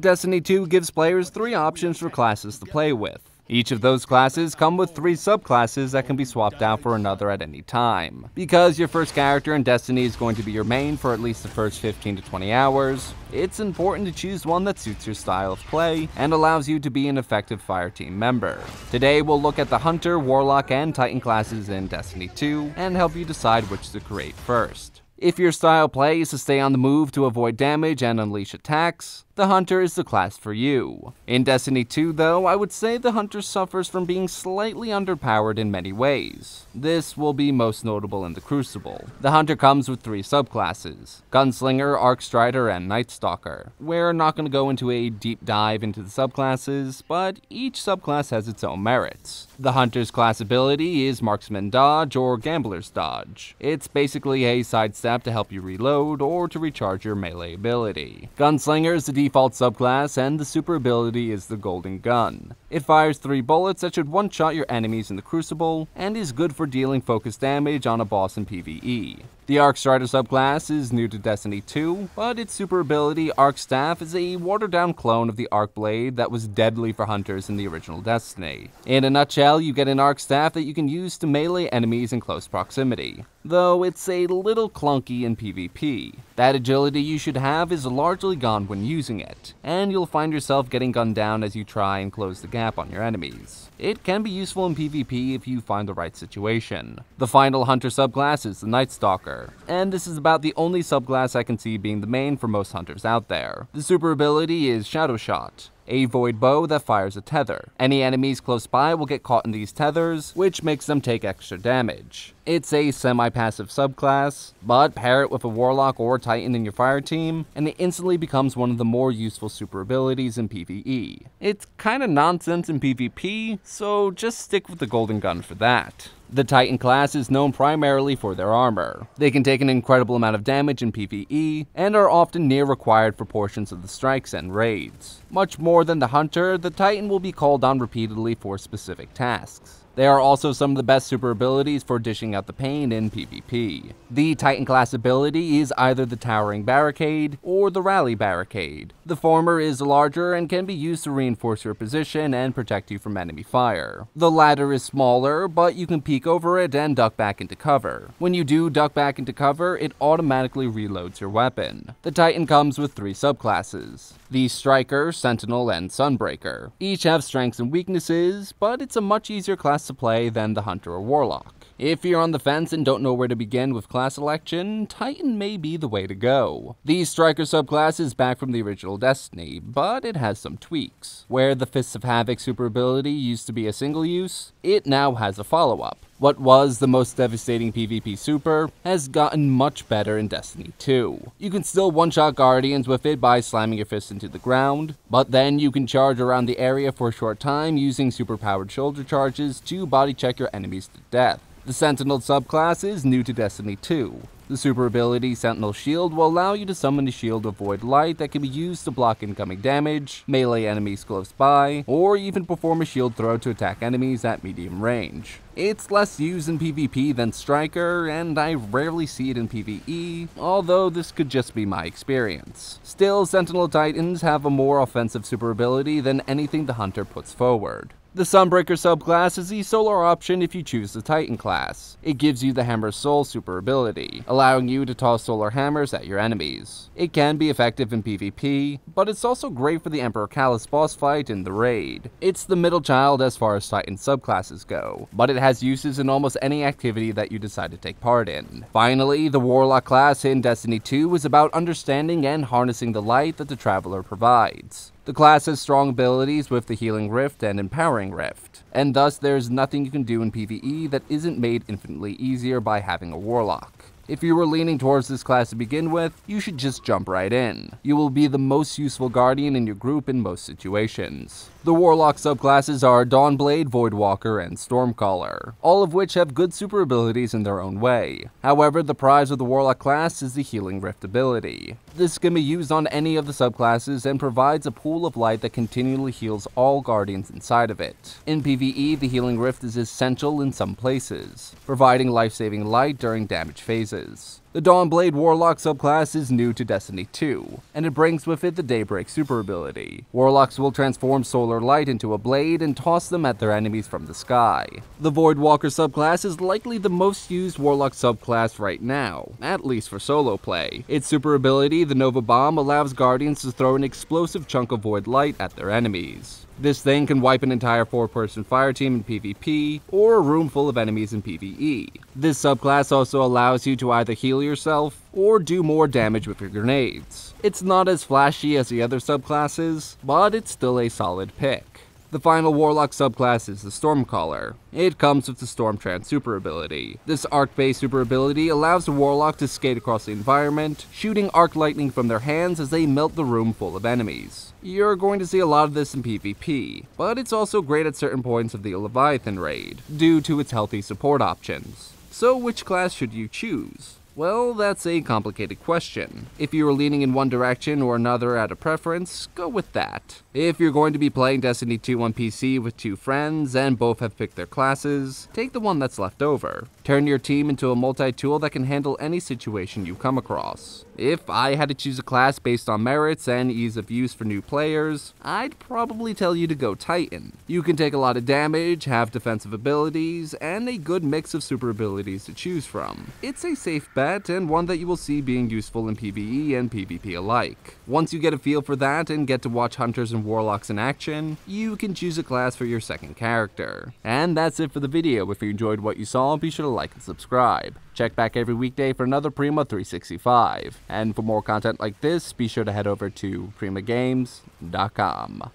Destiny 2 gives players 3 options for classes to play with. Each of those classes come with 3 subclasses that can be swapped out for another at any time. Because your first character in Destiny is going to be your main for at least the first 15 to 20 hours, it's important to choose one that suits your style of play and allows you to be an effective Fireteam member. Today we'll look at the Hunter, Warlock, and Titan classes in Destiny 2 and help you decide which to create first. If your style play is to stay on the move to avoid damage and unleash attacks, the Hunter is the class for you. In Destiny 2 though, I would say the Hunter suffers from being slightly underpowered in many ways. This will be most notable in the Crucible. The Hunter comes with 3 subclasses: Gunslinger, Arcstrider, and Night Stalker. We're not going to go into a deep dive into the subclasses, but each subclass has its own merits. The Hunter's class ability is Marksman Dodge or Gambler's Dodge. It's basically a sidestep to help you reload or to recharge your melee ability. Gunslinger is the default subclass, and the super ability is the Golden Gun. It fires 3 bullets that should one-shot your enemies in the Crucible, and is good for dealing focused damage on a boss in PvE. The Arcstrider subclass is new to Destiny 2, but its super ability, Arc Staff, is a watered-down clone of the Arc Blade that was deadly for hunters in the original Destiny. In a nutshell, you get an Arc Staff that you can use to melee enemies in close proximity, though it's a little clunky in PvP. That agility you should have is largely gone when using it, and you'll find yourself getting gunned down as you try and close the gap on your enemies. It can be useful in PvP if you find the right situation. The final Hunter subclass is the Night Stalker, and this is about the only subclass I can see being the main for most hunters out there. The super ability is Shadow Shot, a void bow that fires a tether. Any enemies close by will get caught in these tethers, which makes them take extra damage. It's a semi-passive subclass, but pair it with a Warlock or Titan in your Fireteam, and it instantly becomes one of the more useful super abilities in PvE. It's kinda nonsense in PvP, so just stick with the Golden Gun for that. The Titan class is known primarily for their armor. They can take an incredible amount of damage in PvE, and are often near required for portions of the strikes and raids. Much more than the Hunter, the Titan will be called on repeatedly for specific tasks. They are also some of the best super abilities for dishing out the pain in PvP. The Titan class ability is either the Towering Barricade or the Rally Barricade. The former is larger and can be used to reinforce your position and protect you from enemy fire. The latter is smaller, but you can peek over it and duck back into cover. When you do duck back into cover, it automatically reloads your weapon. The Titan comes with 3 subclasses: the Striker, Sentinel, and Sunbreaker. Each have strengths and weaknesses, but it's a much easier class to play than the Hunter or Warlock. If you're on the fence and don't know where to begin with class selection, Titan may be the way to go. The Striker subclass is back from the original Destiny, but it has some tweaks. Where the Fists of Havoc super ability used to be a single use, it now has a follow-up. What was the most devastating PvP super has gotten much better in Destiny 2. You can still one-shot Guardians with it by slamming your fist into the ground, but then you can charge around the area for a short time using super-powered shoulder charges to body check your enemies to death. The Sentinel subclass is new to Destiny 2. The super ability Sentinel Shield will allow you to summon a shield of void light that can be used to block incoming damage, melee enemies close by, or even perform a shield throw to attack enemies at medium range. It's less used in PvP than Striker, and I rarely see it in PvE, although this could just be my experience. Still, Sentinel Titans have a more offensive super ability than anything the Hunter puts forward. The Sunbreaker subclass is the solar option if you choose the Titan class. It gives you the Hammer Soul super ability, allowing you to toss solar hammers at your enemies. It can be effective in PvP, but it's also great for the Emperor Callus boss fight in the raid. It's the middle child as far as Titan subclasses go, but it has uses in almost any activity that you decide to take part in. Finally, the Warlock class in Destiny 2 is about understanding and harnessing the light that the Traveler provides. The class has strong abilities with the Healing Rift and Empowering Rift, and thus there's nothing you can do in PvE that isn't made infinitely easier by having a Warlock. If you were leaning towards this class to begin with, you should just jump right in. You will be the most useful Guardian in your group in most situations. The Warlock subclasses are Dawnblade, Voidwalker, and Stormcaller, all of which have good super abilities in their own way. However, the prize of the Warlock class is the Healing Rift ability. This can be used on any of the subclasses and provides a pool of light that continually heals all Guardians inside of it. In PvE, the Healing Rift is essential in some places, providing life-saving light during damage phases. The Dawnblade Warlock subclass is new to Destiny 2, and it brings with it the Daybreak super ability. Warlocks will transform solar light into a blade and toss them at their enemies from the sky. The Voidwalker subclass is likely the most used Warlock subclass right now, at least for solo play. Its super ability, the Nova Bomb, allows Guardians to throw an explosive chunk of void light at their enemies. This thing can wipe an entire 4-person fireteam in PvP, or a room full of enemies in PvE. This subclass also allows you to either heal yourself, or do more damage with your grenades. It's not as flashy as the other subclasses, but it's still a solid pick. The final Warlock subclass is the Stormcaller. It comes with the Stormtrance super ability. This arc-based super ability allows the Warlock to skate across the environment, shooting arc lightning from their hands as they melt the room full of enemies. You're going to see a lot of this in PvP, but it's also great at certain points of the Leviathan raid, due to its healthy support options. So which class should you choose? Well, that's a complicated question. If you are leaning in one direction or another at a preference, go with that. If you're going to be playing Destiny 2 on PC with 2 friends and both have picked their classes, take the one that's left over. Turn your team into a multi-tool that can handle any situation you come across. If I had to choose a class based on merits and ease of use for new players, I'd probably tell you to go Titan. You can take a lot of damage, have defensive abilities, and a good mix of super abilities to choose from. It's a safe bet and one that you will see being useful in PvE and PvP alike. Once you get a feel for that and get to watch Hunters and Warlocks in action, you can choose a class for your second character. And that's it for the video. If you enjoyed what you saw, be sure to like and subscribe. Check back every weekday for another Prima 365. And for more content like this, be sure to head over to primagames.com.